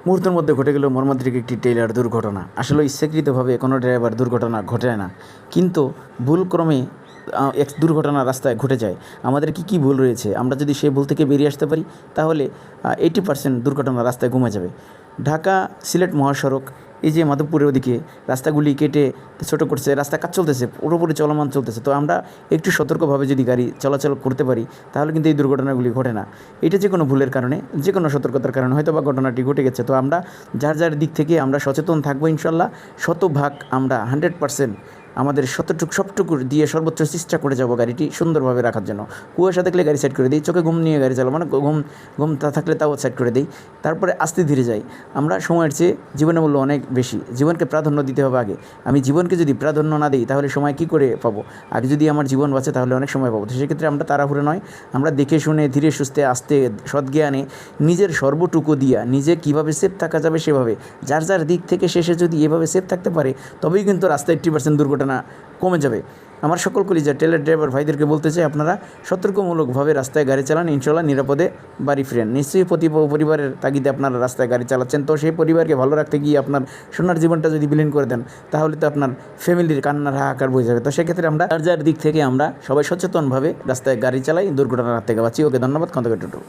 মুহূর্তের মধ্যে ঘটে গেল মর্মান্তিক একটি ট্রেলার দুর্ঘটনা। আসলে ইচ্ছাকৃতভাবে কোনো ড্রাইভার দুর্ঘটনা ঘটায় না, কিন্তু ভুলক্রমে এক দুর্ঘটনা রাস্তায় ঘটে যায়। আমাদের কি ভুল রয়েছে, আমরা যদি সেই ভুল থেকে বেরিয়ে আসতে পারি তাহলে 80% দুর্ঘটনা রাস্তায় কমে যাবে। ঢাকা সিলেট মহাসড়ক, এই যে মাধবপুরের ওদিকে রাস্তাগুলি কেটে ছোটো করছে, রাস্তা কাজ চলতেছে, পুরোপুরি চলমান চলতেছে। তো আমরা একটু সতর্কভাবে যদি গাড়ি চলাচল করতে পারি তাহলে কিন্তু এই দুর্ঘটনাগুলি ঘটে না। এটা যে কোনো ভুলের কারণে, যে কোনো সতর্কতার কারণে হয়তো বা ঘটনাটি ঘটে গেছে। তো আমরা যার যার দিক থেকে আমরা সচেতন থাকবো ইনশাল্লাহ। শতভাগ আমরা 100% আমাদের সবটুকু দিয়ে সর্বোচ্চ চেষ্টা করে যাব গাড়িটি সুন্দরভাবে রাখার জন্য। কুয়াশা দেখলে গাড়ি সাইড করে দিই, চোখে ঘুম নিয়ে গাড়ি চালাবো না, ঘুম থাকলে তাও সাইড করে দিই, তারপরে আস্তে ধীরে যাই। আমরা সময়ের চেয়ে জীবনের মূল্য অনেক বেশি, জীবনকে প্রাধান্য দিতে হবে আগে। আমি জীবনকে যদি প্রাধান্য না দিই তাহলে সময় কী করে পাবো? আগে যদি আমার জীবন বাঁচে তাহলে অনেক সময় পাবো। তো সেক্ষেত্রে আমরা তাড়াহুড়ো নয়, আমরা দেখে শুনে ধীরে সুস্থে আস্তে সদ্জ্ঞানে নিজের সর্বটুকু দিয়া নিজে কীভাবে সেফ থাকা যাবে সেভাবে যার যার দিক থেকে শেষে যদি এভাবে সেফ থাকতে পারে তবেই কিন্তু রাস্তায় 80% দুর্ঘটনা কমে যাবে। আমার সকল কলিজার ট্রেলার ড্রাইভার ভাইদেরকে বলতে চাই, আপনারা সতর্কমূলকভাবে রাস্তায় গাড়ি চালান, ইনশাল্লাহ নিরাপদে বাড়ি ফিরেন। নিশ্চয়ই পরিবারের তাগিদে আপনারা রাস্তায় গাড়ি চালাচ্ছেন, তো সেই পরিবারকে ভালো রাখতে গিয়ে আপনার সোনার জীবনটা যদি বিলীন করে দেন তাহলে তো আপনার ফ্যামিলির কান্নার হাহাকার বয়ে যাবে। তো সেক্ষেত্রে আমরা যার যার দিক থেকে আমরা সবাই সচেতনভাবে রাস্তায় গাড়ি চালাই, দুর্ঘটনার হাত থেকে বাঁচি। ওকে, ধন্যবাদ। খন্দকার টুটু।